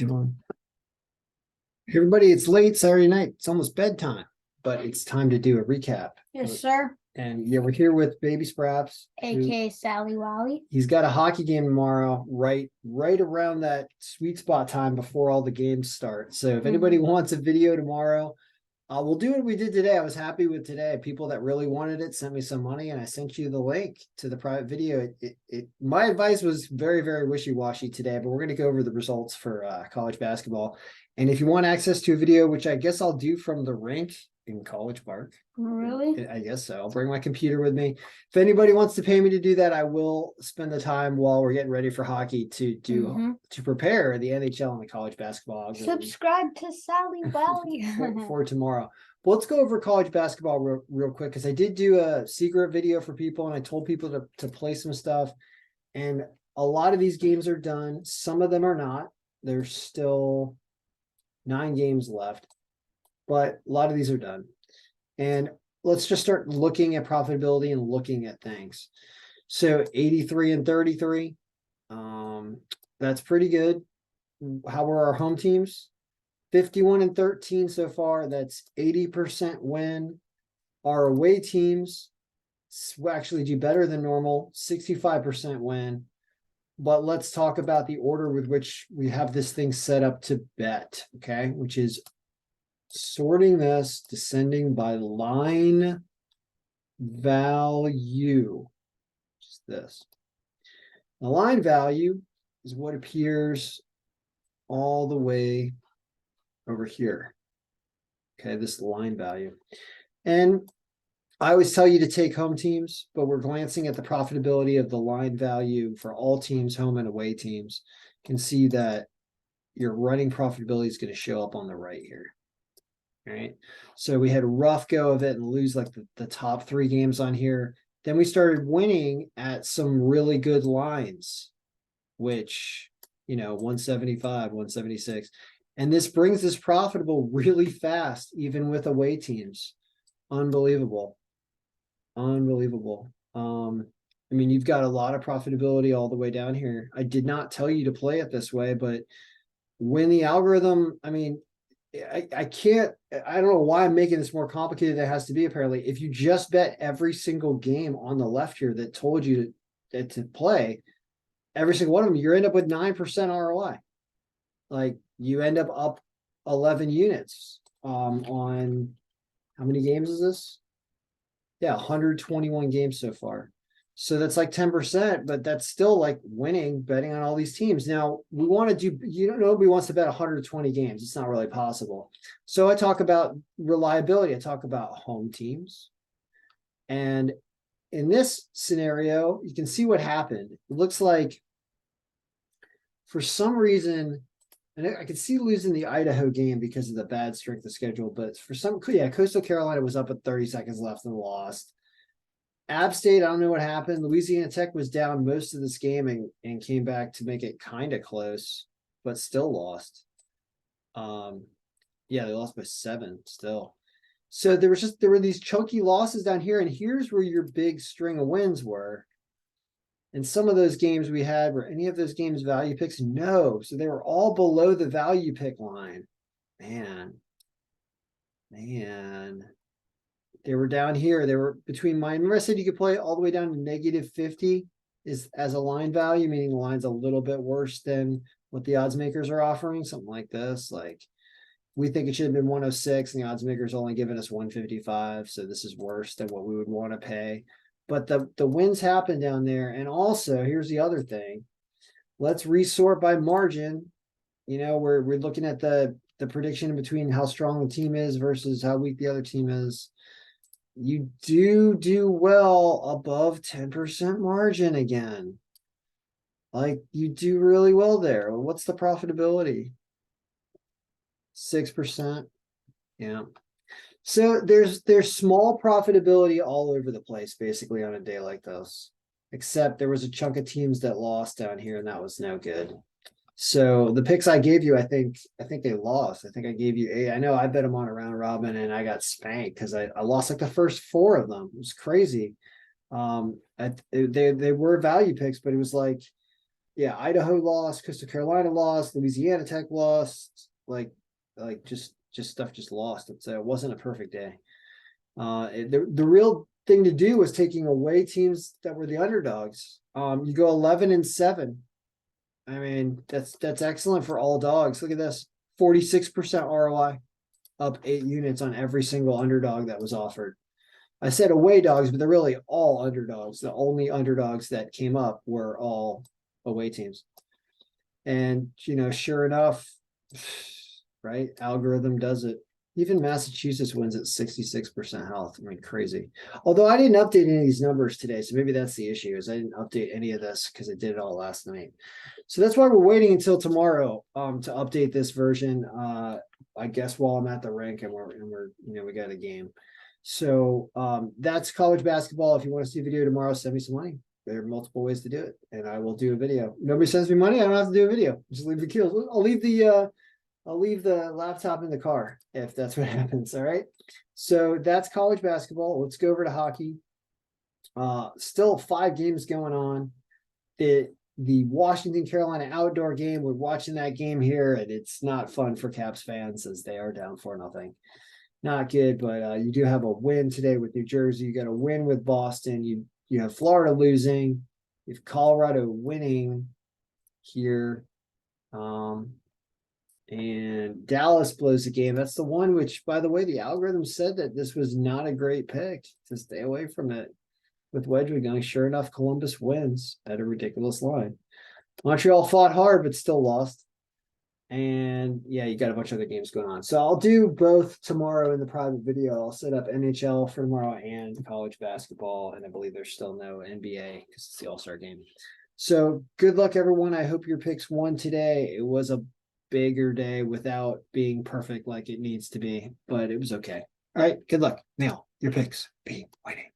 Doing. Hey everybody, it's late Saturday night. It's almost bedtime, but it's time to do a recap. Yes, sir. And yeah, we're here with Baby Spraps, AKA Sally Wally. He's got a hockey game tomorrow, right around that sweet spot time before all the games start. So if anybody wants a video tomorrow, we'll do what we did today. I was happy with today. People that really wanted it sent me some money, and I sent you the link to the private video. My advice was very, very wishy-washy today, but we're going to go over the results for college basketball. And if you want access to a video, which I guess I'll do from the rink in College Park. Really? I guess so. I'll bring my computer with me. If anybody wants to pay me to do that, I will spend the time while we're getting ready for hockey to prepare the NHL and the college basketball. Subscribe to Sally Wally for tomorrow. Well, let's go over college basketball real quick, because I did do a secret video for people, and I told people to play some stuff. And a lot of these games are done. Some of them are not. There's still 9 games left, but a lot of these are done. And let's just start looking at profitability and looking at things. So 83 and 33, that's pretty good. How were our home teams? 51 and 13 so far. That's 80% win. Our away teams actually do better than normal, 65% win. But let's talk about the order with which we have this thing set up to bet, okay? Which is sorting this, descending by line value. Just this. The line value is what appears all the way over here. Okay, this line value. And I always tell you to take home teams, but we're glancing at the profitability of the line value for all teams, home and away teams. You can see that your running profitability is going to show up on the right here. All right. So we had a rough go of it and lose like the top 3 games on here. Then we started winning at some really good lines, which, 175, 176. And this brings us profitable really fast, even with away teams. Unbelievable. Unbelievable. I mean, you've got a lot of profitability all the way down here. I did not tell you to play it this way, but when the algorithm, I mean, I don't know why I'm making this more complicated than it has to be. Apparently, if you just bet every single game on the left here that told you to play, every single one of them, you end up with 9% ROI. Like, you end up 11 units on how many games is this? Yeah, 121 games so far. So that's like 10%, but that's still like winning, betting on all these teams. Now, we want to do, nobody wants to bet 120 games. It's not really possible. So I talk about reliability. I talk about home teams. And in this scenario, you can see what happened. It looks like for some reason, and I could see losing the Idaho game because of the bad strength of schedule, but for some, Coastal Carolina was up with 30 seconds left and lost. App State, I don't know what happened. Louisiana Tech was down most of this game and came back to make it kind of close, but still lost. Yeah, they lost by 7 still. So there were these chunky losses down here, and here's where your big string of wins were. And some of those games we had, were any of those games value picks? No. So they were all below the value pick line. Man. They were down here. They were between mine. Remember I said you could play all the way down to -50 as a line value, meaning the line's a little bit worse than what the odds makers are offering, something like this. Like, we think it should have been 106 and the odds makers only given us 155. So this is worse than what we would want to pay. But the wins happen down there. And also, here's the other thing. Let's resort by margin. We're looking at the prediction between how strong the team is versus how weak the other team is. You do well above 10% margin again. Like, you do really well there. What's the profitability? 6%. Yeah. So there's small profitability all over the place, basically, on a day like this, except there was a chunk of teams that lost down here, and that was no good. So the picks I gave you, I think they lost. I think I gave you 8. I know I bet them on a round robin, and I got spanked because I lost like the first 4 of them. It was crazy. They were value picks, but it was like yeah, Idaho lost, Coastal Carolina lost, Louisiana Tech lost, like just stuff just lost. It wasn't a perfect day. The real thing to do was taking away teams that were the underdogs. You go 11-7. I mean, that's excellent for all dogs. Look at this, 46% ROI, up 8 units on every single underdog that was offered. I said away dogs, but they're really all underdogs. The only underdogs that came up were all away teams. And, sure enough, right, algorithm does it. Even Massachusetts wins at 66% health. I mean, crazy. Although I didn't update any of these numbers today, so maybe that's the issue, is I didn't update any of this because I did it all last night. So that's why we're waiting until tomorrow to update this version. I guess while I'm at the rink and we're we got a game. So that's college basketball. If you want to see a video tomorrow, send me some money. There are multiple ways to do it, and I will do a video. Nobody sends me money, I don't have to do a video. Just leave the keys. I'll leave the laptop in the car if that's what happens. All right. So that's college basketball. Let's go over to hockey. Still 5 games going on. The Washington Carolina outdoor game. We're watching that game here, and it's not fun for Caps fans as they are down 4-0. Not good, but you do have a win today with New Jersey. You got a win with Boston. You have Florida losing. You have Colorado winning here. And Dallas blows the game. That's the one which, by the way, the algorithm said that this was not a great pick to stay away from it with Wedgwood going. Sure enough, Columbus wins at a ridiculous line. Montreal fought hard, but still lost. And yeah, you got a bunch of other games going on. So I'll do both tomorrow in the private video. I'll set up NHL for tomorrow and college basketball. And I believe there's still no NBA because it's the All-Star game. So good luck, everyone. I hope your picks won today. It was a bigger day without being perfect like it needs to be, but it was okay. All right, good luck. Now, your picks be winning.